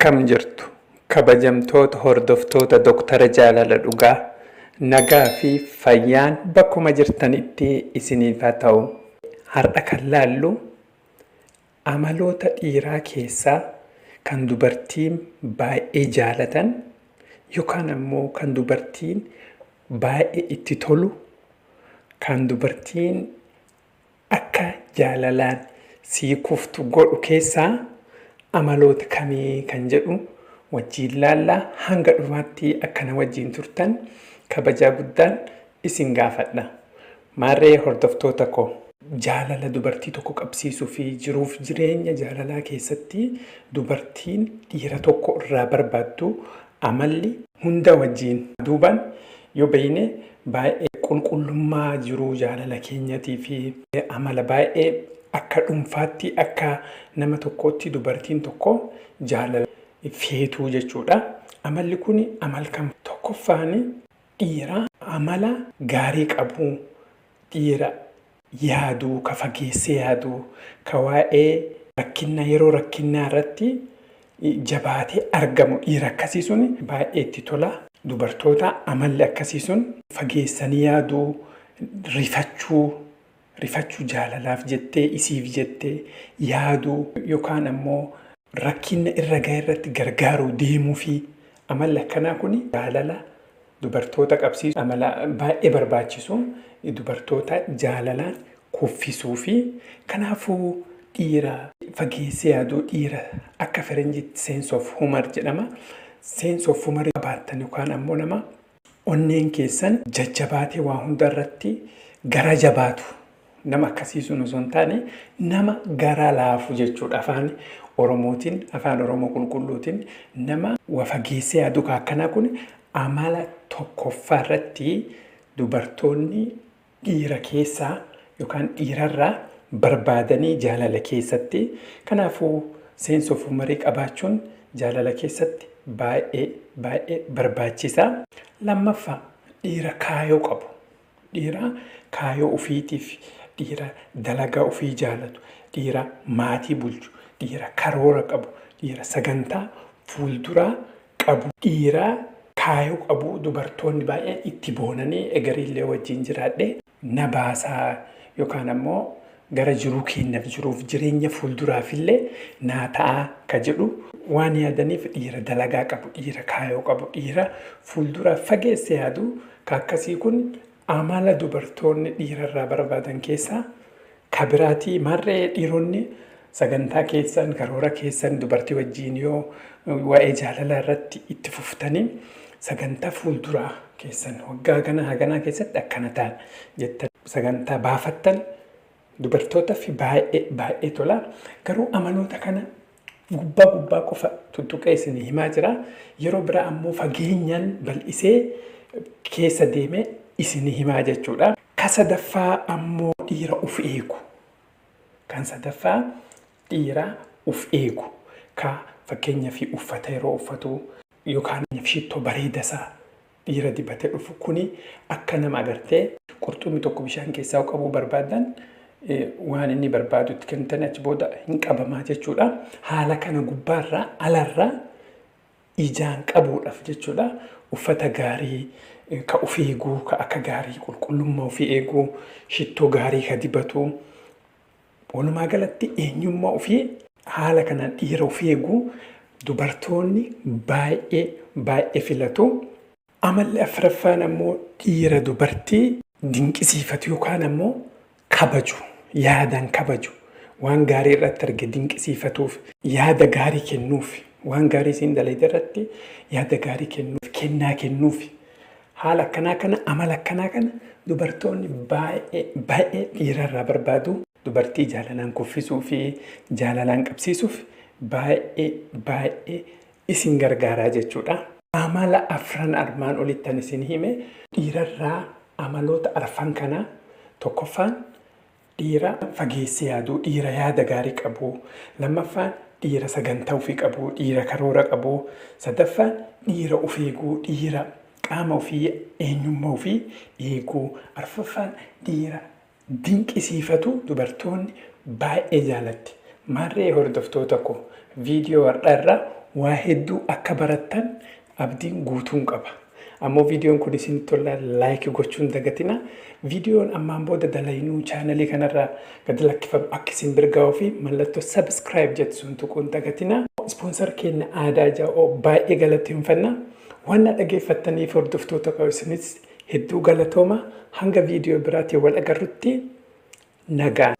Akkam jirtu kabajamtoota hordoftoota Dooktara Jaalala Dhugaa, nagaa fi fayyaan bakkuma jirtanitti isiniif haa ta'u. Har'a kan laallu amaloota dhiiraa keessaa kan dubartiin baay'ee jaalatan yookaan ammoo kan dubartiin baay'ee itti tolu, kan dubartiin akka jaalalaan sii kuftu godhu keessaa amaloota kamii kan jedhu wajjin laallaa. Hanga dhumaatti akkana wajjin turtan kabajaa guddaan isin gaafadha. Maarree hordoftoota koo, jaalala dubartii tokko qabsiisuu fi jiruuf jireenya jaalalaa keessatti dubartiin dhiira tokko irraa barbaaddu amalli hunda wajjin duuban yoo beeyne baay'ee qulqullummaa jiruu jaalala keenyatii fi amala baay'ee akka dhuunfaatti akka nama tokkootti dubartiin tokko jaalala feetuu jechuudha. Amalli kun amal kam? Tokkoffaan dhiira amala gaarii qabu, dhiira yaaduu, ka fageessee yaaduu, ka waa'ee rakkina yeroo rakkinaa irratti jabaatee argamu dhiira akkasii sun baay'ee itti tola. Dubartoota amalli akkasii sun fageessanii yaaduu, rifachuu jaalalaaf jettee isiif jettee yaaduu yookaan ammoo rakkina irra gahe irratti gargaaruu deemuu fi amalli akkanaa kun jaalala dubartoota qabsiisu, amala baay'ee barbaachisu, dubartoota jaalalaan kuffisuu fi kanaafuu dhiira fageessee yaaduu, dhiira akka faranjiitti sense of humor jedhama. Sense of humor qabaattan yookaan ammoo nama onneen keessan jajjabaatee waa hunda irratti gara jabaatu nama akkasiisuun osoo hin taane nama gara laafu jechuudha. Afaan Oromootiin, afaan Oromoo qulqulluutiin nama waa fageessee yaaduu akkanaa kun amala tokkoffaa irratti dubartoonni dhiira keessaa yookaan dhiirarraa barbaadanii jaalala keessatti. Kanaafuu sense of humor qabaachuun jaalala keessatti baay'ee barbaachisaa. Lammaffaa dhiira kaayoo qabu, dhiira kaayoo ofiitiif, dhiira dalagaa ofii jaalatu, dhiira maatii bulchu, dhiira karoora qabu, dhiira sagantaa fuulduraa qabu, dhiira kaayoo qabu. Dubartoonni baay'een itti boonanii egarillee wajjin jiraadhee na baasaa yookaan ammoo gara jiruu keenyaaf jiruuf jireenya fuulduraafillee naa ta'a ka jedhu waan yaadaniif dhiira dalagaa qabu, dhiira kaayoo qabu, dhiira fuulduraaf fageessee yaadu. Ka akkasii kun amala dubartoonni dhiirarraa barbaadan keessaa ka biraatii. Maarree dhiironni sagantaa keessan, karoora keessan dubartii wajjin yoo waa'ee jaalalaa irratti itti fuftanii sagantaa fuulduraa keessan waggaa haganaa keessatti akkana ta'an jettan sagantaa baafattan dubartootaaf baay'ee tola. Garuu amaloota kana gubbaa qofa tuttuqee isin himaa jira. Yeroo biraa ammoo fageenyaan bal'isee keessa deemee isin himaa jechuudha. Ka sadaffaa ammoo dhiira uf eegu. Kan sadaffaa dhiira uf eegu. Ka fakkeenyaaf uffata yeroo uffatu yookaan shittoo bareedasaa dhiira dibatee dhufu kuni akka nama agartee qurxummii tokko bishaan keessaa qabuu barbaadan waan inni barbaadutti kennitan achi booda hin qabamaa jechuudha. Haala kana gubbaarraa alarraa ijaan qabuudhaaf jechuudha. Uffata gaarii ka uf eeguu, ka akka gaarii qulqullummaa ofii eeguu, shittoo gaarii ka dibatu, walumaa galatti eenyummaa ofii haala kanaan dhiira uf eeguu dubartoonni baay'ee filatu. Amalli afuraffaan ammoo dhiira dubartii dinqisiifatu yookaan ammoo kabaju, yaadaan kabaju, waan gaarii irratti arge dinqisiifatuuf, yaada gaarii kennuuf, waan gaarii isin dalagaa irratti yaada gaarii kennuuf, kennaa kennuuf. Haala akkanaa kana, amala akkanaa kana dubartoonni baay'ee dhiirarraa barbaadu. Dubartii jaalalaan kuffisuu fi jaalalaan qabsiisuuf baay'ee isin gargaaraa jechuudha. Amala afran armaan olittan isin hime dhiirarraa amaloota arfan kana tokkoffaan dhiira fageessee yaaduu, dhiira yaada gaarii qabu. Lammaffaan dhiira sagantaa ofii qabu, dhiira karoora qabu. Sadaffaan dhiira uf eeguu, dhiira qaama ofii, eenyummaa ofii eeguu. Arfaffaan dhiira dinqisiifatu dubartoonni baay'ee jaalatti. Maarree hordoftoota koo viidiyoo har'aa irraa waa hedduu akka barattan abdiin guutuun qaba. Ammoo viidiyoon kun isin tola like gochuun dagatina. Viidiyoon ammaan booda dalaynuu chaanalii kanarraa gad lakkifamu akka isin birgaa'uu fi mallattoo subscribe jettuun tuquun dagatina. Sponsor keenya aadaa jaa'oo baay'ee galateeffanna. Wanna dhageeffattaniif hordoftoota isinis hedduu galatooma. Hanga viidiyoo biraatiin wal agarrutti nagaan.